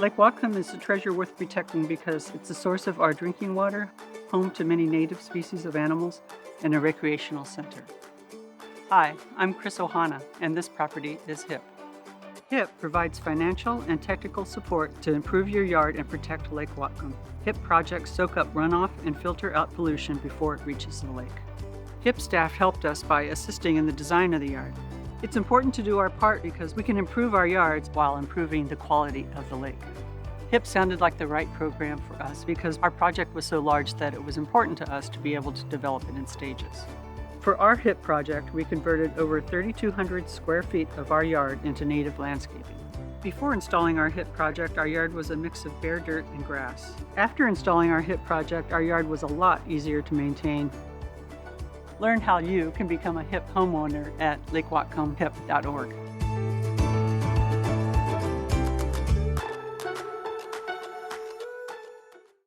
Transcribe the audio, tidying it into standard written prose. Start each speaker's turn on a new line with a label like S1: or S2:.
S1: Lake Whatcom is a treasure worth protecting because it's the source of our drinking water, home to many native species of animals, and a recreational center. Hi, I'm Chris Ohana, and this property is HIP. HIP provides financial and technical support to improve your yard and protect Lake Whatcom. HIP projects soak up runoff and filter out pollution before it reaches the lake. HIP staff helped us by assisting in the design of the yard. It's important to do our part because we can improve our yards while improving the quality of the lake. HIP sounded like the right program for us because our project was so large that it was important to us to be able to develop it in stages. For our HIP project, we converted over 3,200 square feet of our yard into native landscaping. Before installing our HIP project, our yard was a mix of bare dirt and grass. After installing our HIP project, our yard was a lot easier to maintain. Learn how you can become a HIP homeowner at lakewhatcomhip.org.